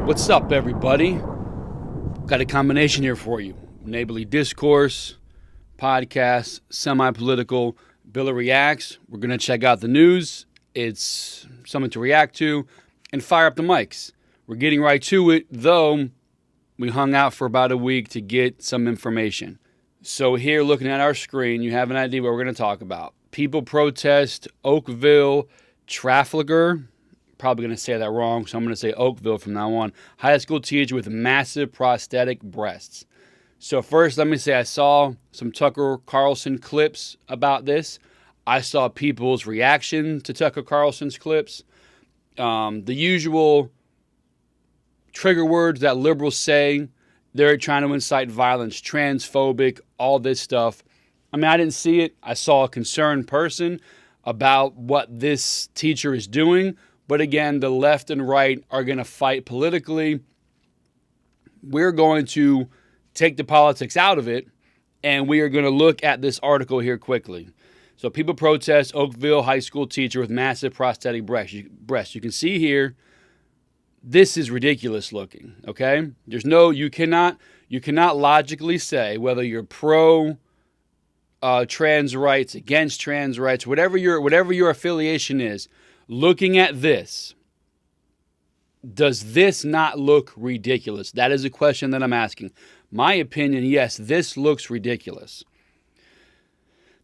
What's up, everybody? Got a combination here for you. Neighborly discourse, podcast, semi-political, Billa Reacts. We're going to check out the news. It's something to react to and fire up the mics. We're getting right to it, though we hung out for about a week to get some information. So here, looking at our screen, you have an idea what we're going to talk about. People protest Oakville Trafalgar. Probably going to say that wrong, so I'm going to say Oakville from now on. High school teacher with massive prosthetic breasts. So first, let me say I saw some Tucker Carlson clips about this. I saw people's reaction to Tucker Carlson's clips. The usual trigger words that liberals say. They're trying to incite violence, transphobic, all this stuff. I mean, I didn't see it. I saw a concerned person about what this teacher is doing. But again, the left and right are going to fight politically. We're going to take the politics out of it, and we are going to look at this article here quickly. So people protest Oakville high school teacher with massive prosthetic breasts. You can see here, this is ridiculous looking, okay? You cannot logically say whether you're pro trans rights, against trans rights, whatever your affiliation is. Looking at this, does this not look ridiculous? That is a question that I'm asking. My opinion, yes, this looks ridiculous.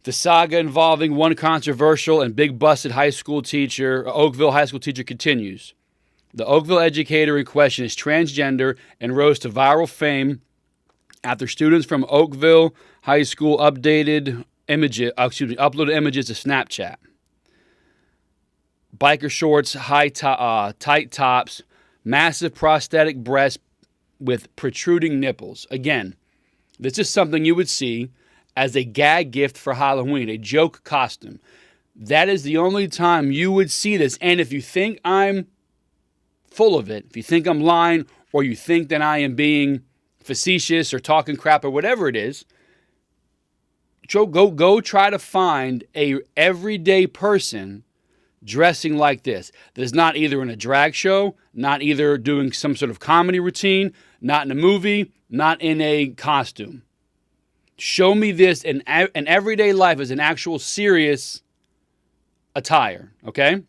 The saga involving one controversial and big busted Oakville high school teacher continues. The Oakville educator in question is transgender and rose to viral fame after students from Oakville High School uploaded images to Snapchat. Biker shorts, tight tops, massive prosthetic breasts with protruding nipples. Again, this is something you would see as a gag gift for Halloween, a joke costume. That is the only time you would see this. And if you think I'm full of it, if you think I'm lying, or you think that I am being facetious or talking crap or whatever it is, go try to find a everyday person dressing like this. That is not either in a drag show, not either doing some sort of comedy routine, not in a movie, not in a costume. Show me this in everyday life as an actual serious attire, okay?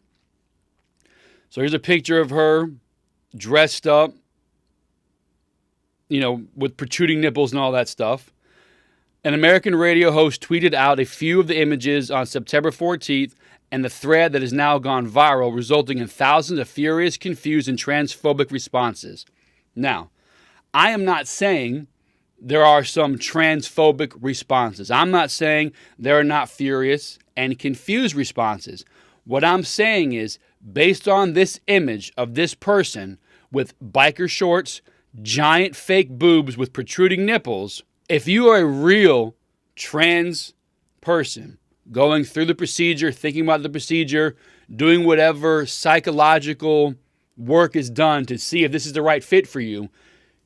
So here's a picture of her dressed up, with protruding nipples and all that stuff. An American radio host tweeted out a few of the images on September 14th, and the thread that has now gone viral, resulting in thousands of furious, confused, and transphobic responses. Now, I am not saying there are some transphobic responses. I'm not saying there are not furious and confused responses. What I'm saying is, based on this image of this person with biker shorts, giant fake boobs with protruding nipples, if you are a real trans person going through the procedure, thinking about the procedure, doing whatever psychological work is done to see if this is the right fit for you,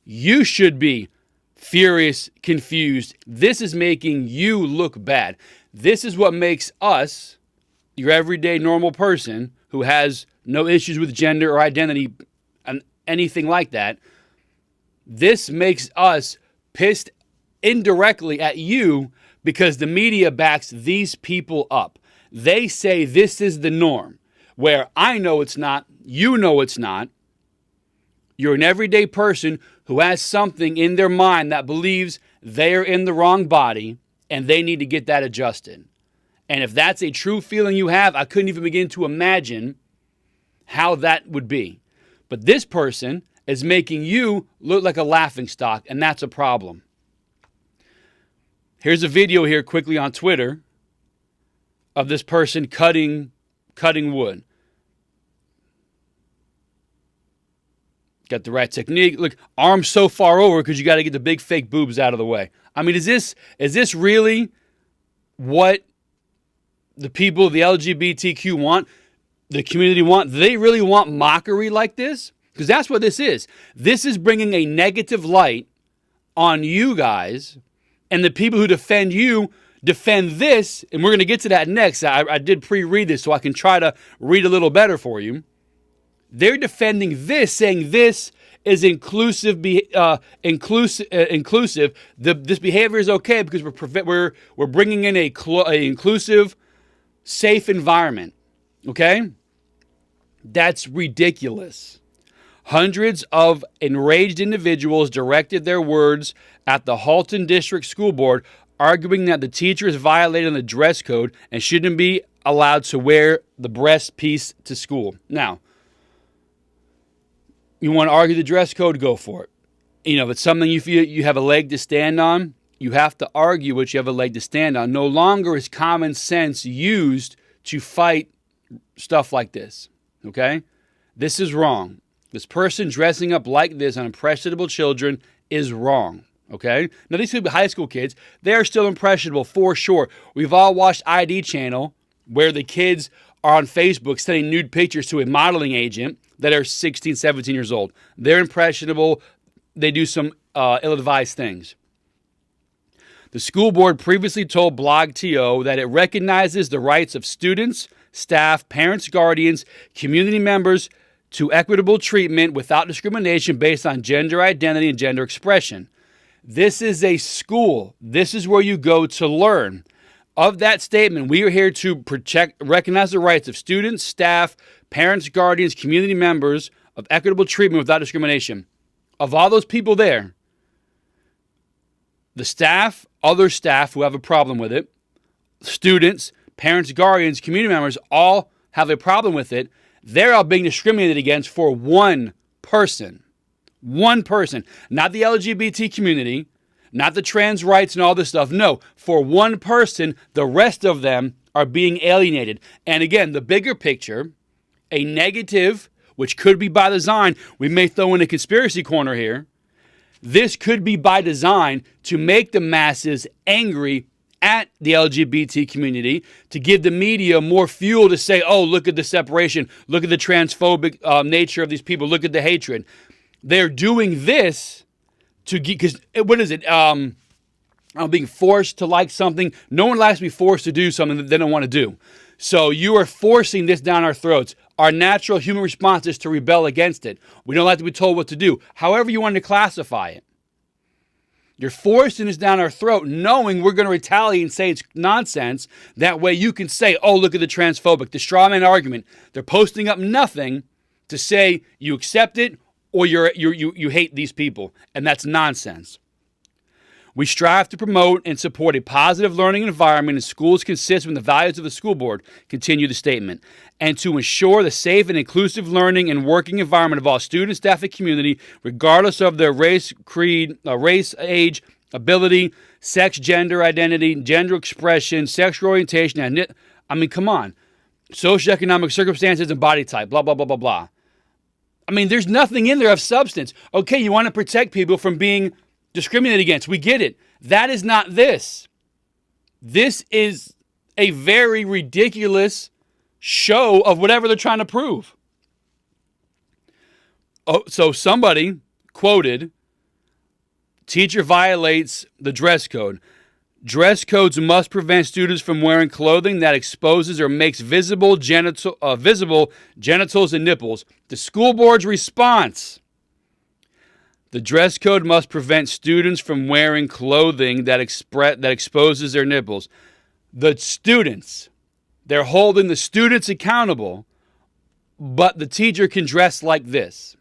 you should be furious, confused. This is making you look bad. This is what makes us, your everyday normal person who has no issues with gender or identity and anything like that, this makes us pissed indirectly at you because the media backs these people up. They say this is the norm, where I know it's not, you know it's not. You're an everyday person who has something in their mind that believes they're in the wrong body and they need to get that adjusted. And if that's a true feeling you have, I couldn't even begin to imagine how that would be. But this person is making you look like a laughingstock, and that's a problem. Here's a video here quickly on Twitter of this person cutting wood. Got the right technique. Look, arms so far over because you got to get the big fake boobs out of the way. I mean, is this really what the people of the LGBTQ want, the community want? Do they really want mockery like this? Because that's what this is. This is bringing a negative light on you guys, and the people who defend you defend this, and we're going to get to that next. I did pre-read this so I can try to read a little better for you. They're defending this, saying this is inclusive. Inclusive. This behavior is okay because we're bringing in a inclusive, safe environment. Okay, that's ridiculous. Hundreds of enraged individuals directed their words at the Halton District School Board, arguing that the teacher is violating the dress code and shouldn't be allowed to wear the breast piece to school. Now, you want to argue the dress code, go for it. If it's something you feel you have a leg to stand on, you have to argue what you have a leg to stand on. No longer is common sense used to fight stuff like this, okay? This is wrong. This person dressing up like this on impressionable children is wrong, okay? Now, these could be high school kids. They are still impressionable for sure. We've all watched ID Channel where the kids are on Facebook sending nude pictures to a modeling agent that are 16, 17 years old. They're impressionable. They do some ill-advised things. The school board previously told BlogTO that it recognizes the rights of students, staff, parents, guardians, community members to equitable treatment without discrimination based on gender identity and gender expression. This is a school. This is where you go to learn. Of that statement, we are here to recognize the rights of students, staff, parents, guardians, community members of equitable treatment without discrimination. Of all those people there, the staff, other staff who have a problem with it, students, parents, guardians, community members all have a problem with it. They're all being discriminated against for one person. One person. Not the LGBT community, not the trans rights and all this stuff. No, for one person, the rest of them are being alienated. And again, the bigger picture, a negative, which could be by design, we may throw in a conspiracy corner here. This could be by design to make the masses angry at the LGBT community, to give the media more fuel to say, oh, look at the separation, look at the transphobic nature of these people, look at the hatred. They're doing this to get, because what is it? Being forced to like something. No one likes to be forced to do something that they don't want to do. So you are forcing this down our throats. Our natural human response is to rebel against it. We don't like to be told what to do. However you want to classify it. You're forcing this down our throat, knowing we're going to retaliate and say it's nonsense. That way you can say, oh, look at the transphobic, the straw man argument. They're posting up nothing to say you accept it or you hate these people. And that's nonsense. We strive to promote and support a positive learning environment in schools consistent with the values of the school board, continue the statement, and to ensure the safe and inclusive learning and working environment of all students, staff, and community, regardless of their race, creed, race, age, ability, sex, gender identity, gender expression, sexual orientation, and come on, socioeconomic circumstances and body type, blah, blah, blah, blah, blah. There's nothing in there of substance. Okay, you want to protect people from being discriminated against. We get it. That is not this. This is a very ridiculous show of whatever they're trying to prove. Oh, so somebody quoted, teacher violates the dress code. Dress codes must prevent students from wearing clothing that exposes or makes visible genitals and nipples. The school board's response: the dress code must prevent students from wearing clothing that exposes their nipples. The students, they're holding the students accountable, but the teacher can dress like this.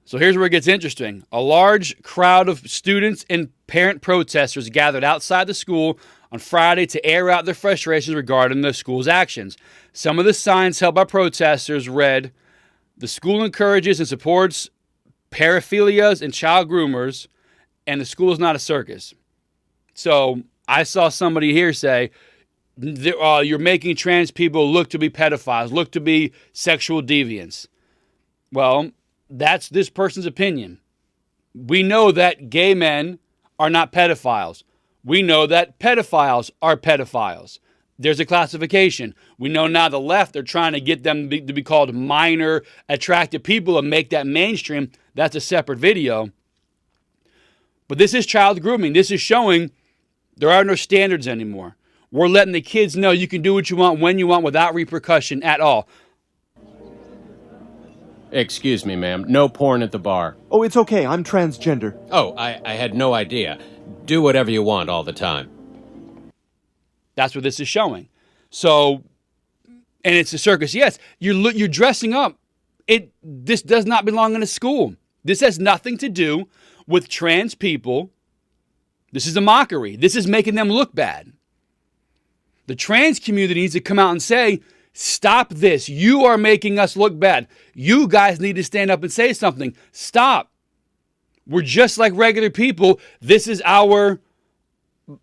So here's where it gets interesting. A large crowd of students and parent protesters gathered outside the school on Friday to air out their frustrations regarding the school's actions. Some of the signs held by protesters read, "The school encourages and supports paraphilias and child groomers, and the school is not a circus." So I saw somebody here say, you're making trans people look to be pedophiles, look to be sexual deviants. Well, that's this person's opinion. We know that gay men are not pedophiles. We know that pedophiles are pedophiles. There's a classification. We know now the left, they're trying to get them to be called minor attractive people and make that mainstream. That's a separate video. But this is child grooming. This is showing there are no standards anymore. We're letting the kids know you can do what you want when you want without repercussion at all. Excuse me, ma'am. No porn at the bar. Oh, it's okay. I'm transgender. Oh, I had no idea. Do whatever you want all the time. That's what this is showing. So, and it's a circus. Yes, you're dressing up. This does not belong in a school. This has nothing to do with trans people. This is a mockery. This is making them look bad. The trans community needs to come out and say, stop this. You are making us look bad. You guys need to stand up and say something. Stop. We're just like regular people. This is our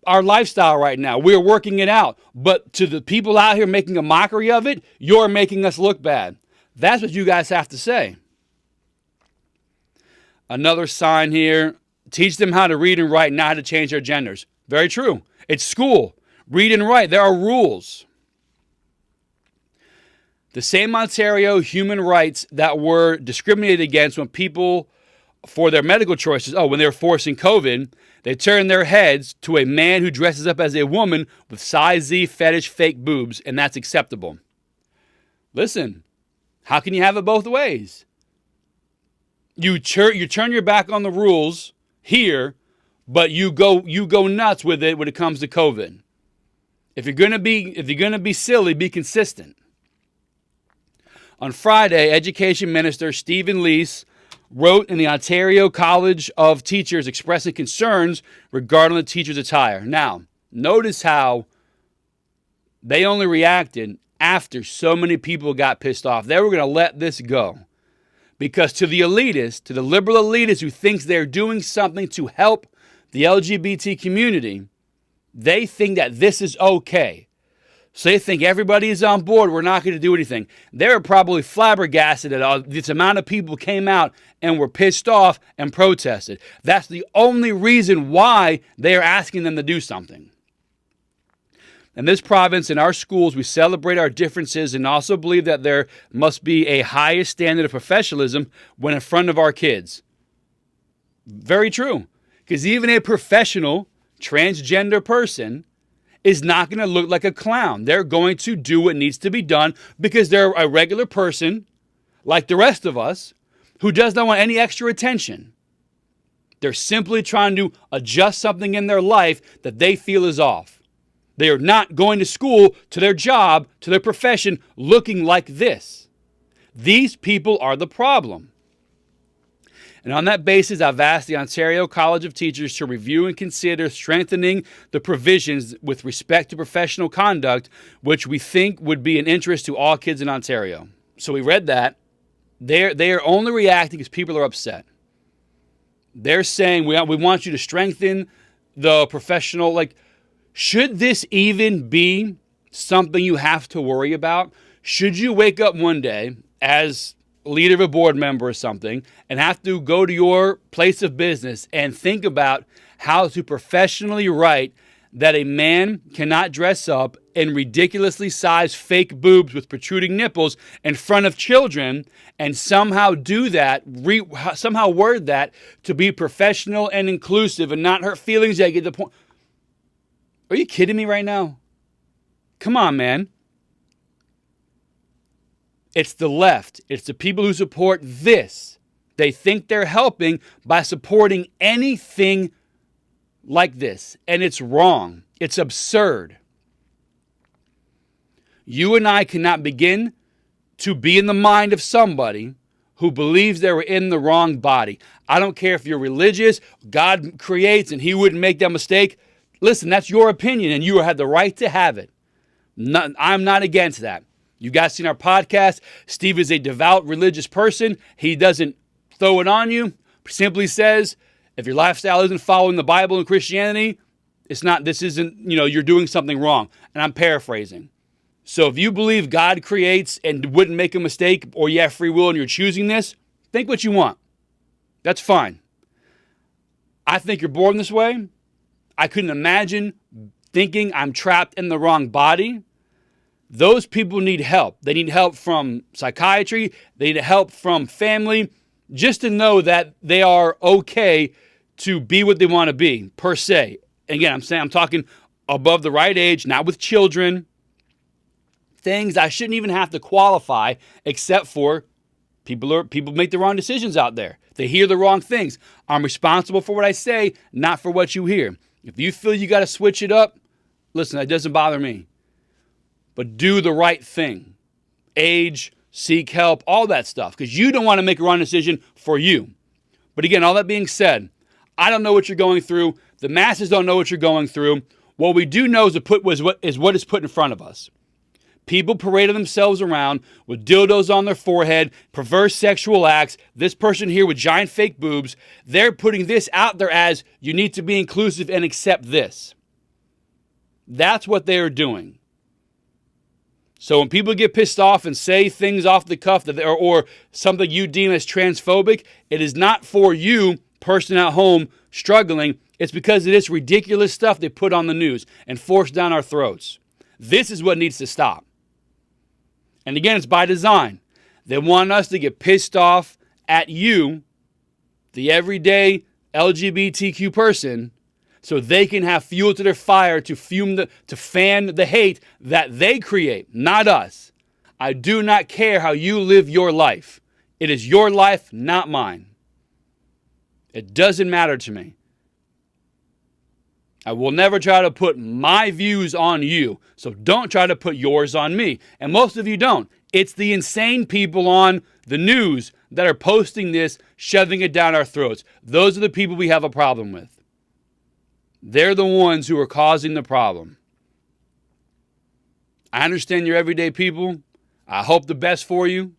lifestyle right now. We're working it out. But to the people out here making a mockery of it, you're making us look bad. That's what you guys have to say. Another sign here, teach them how to read and write, not how to change their genders. Very true. It's school. Read and write. There are rules. The same Ontario human rights that were discriminated against when people, for their medical choices, when they were forcing COVID, they turned their heads to a man who dresses up as a woman with size Z fetish fake boobs, and that's acceptable. Listen, how can you have it both ways? You turn your back on the rules here, but you go nuts with it when it comes to COVID. If you're gonna be silly, be consistent. On Friday, Education Minister Stephen Leese wrote in the Ontario College of Teachers expressing concerns regarding the teachers' attire. Now, notice how they only reacted after so many people got pissed off. They were going to let this go. Because to the elitists, to the liberal elitists who thinks they're doing something to help the LGBT community, they think that this is okay. So they think everybody is on board. We're not going to do anything. They're probably flabbergasted at this amount of people came out and were pissed off and protested. That's the only reason why they are asking them to do something. In this province, in our schools, we celebrate our differences and also believe that there must be a highest standard of professionalism when in front of our kids. Very true. Because even a professional transgender person is not going to look like a clown. They're going to do what needs to be done because they're a regular person, like the rest of us, who does not want any extra attention. They're simply trying to adjust something in their life that they feel is off. They are not going to school, to their job, to their profession, looking like this. These people are the problem. And on that basis, I've asked the Ontario College of Teachers to review and consider strengthening the provisions with respect to professional conduct, which we think would be an interest to all kids in Ontario. So we read that. They are only reacting because people are upset. They're saying, we want you to strengthen the professional. Should this even be something you have to worry about? Should you wake up one day as leader of a board member or something and have to go to your place of business and think about how to professionally write that a man cannot dress up in ridiculously sized fake boobs with protruding nipples in front of children and somehow do that, somehow word that to be professional and inclusive and not hurt feelings? I get the point. Are you kidding me right now? Come on, man. It's the left. It's the people who support this. They think they're helping by supporting anything like this. And it's wrong. It's absurd. You and I cannot begin to be in the mind of somebody who believes they were in the wrong body. I don't care if you're religious, God creates and he wouldn't make that mistake. Listen, that's your opinion and you have the right to have it. I'm not against that. You guys seen our podcast. Steve is a devout religious person. He doesn't throw it on you. Simply says, if your lifestyle isn't following the Bible and Christianity, you're doing something wrong. And I'm paraphrasing. So if you believe God creates and wouldn't make a mistake or you have free will and you're choosing this, think what you want. That's fine. I think you're born this way. I couldn't imagine thinking I'm trapped in the wrong body. Those people need help. They need help from psychiatry. They need help from family, just to know that they are okay to be what they want to be, per se. Again, I'm talking above the right age, not with children. Things I shouldn't even have to qualify except for People make the wrong decisions out there. They hear the wrong things. I'm responsible for what I say, not for what you hear. If you feel you got to switch it up, listen, that doesn't bother me. But do the right thing. Age, seek help, all that stuff. Because you don't want to make a wrong decision for you. But again, all that being said, I don't know what you're going through. The masses don't know what you're going through. What we do know is what is put in front of us. People parading themselves around with dildos on their forehead, perverse sexual acts, this person here with giant fake boobs, they're putting this out there as you need to be inclusive and accept this. That's what they're doing. So when people get pissed off and say things off the cuff or something you deem as transphobic, it is not for you, person at home, struggling. It's because of this ridiculous stuff they put on the news and force down our throats. This is what needs to stop. And again, it's by design. They want us to get pissed off at you, the everyday LGBTQ person, so they can have fuel to their fire to fan the hate that they create, not us. I do not care how you live your life. It is your life, not mine. It doesn't matter to me. I will never try to put my views on you, so don't try to put yours on me. And most of you don't. It's the insane people on the news that are posting this, shoving it down our throats. Those are the people we have a problem with. They're the ones who are causing the problem. I understand you're everyday people. I hope the best for you.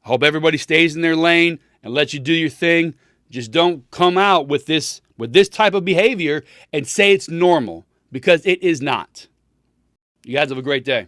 I hope everybody stays in their lane and lets you do your thing. Just don't come out with this type of behavior and say it's normal, because it is not. You guys have a great day.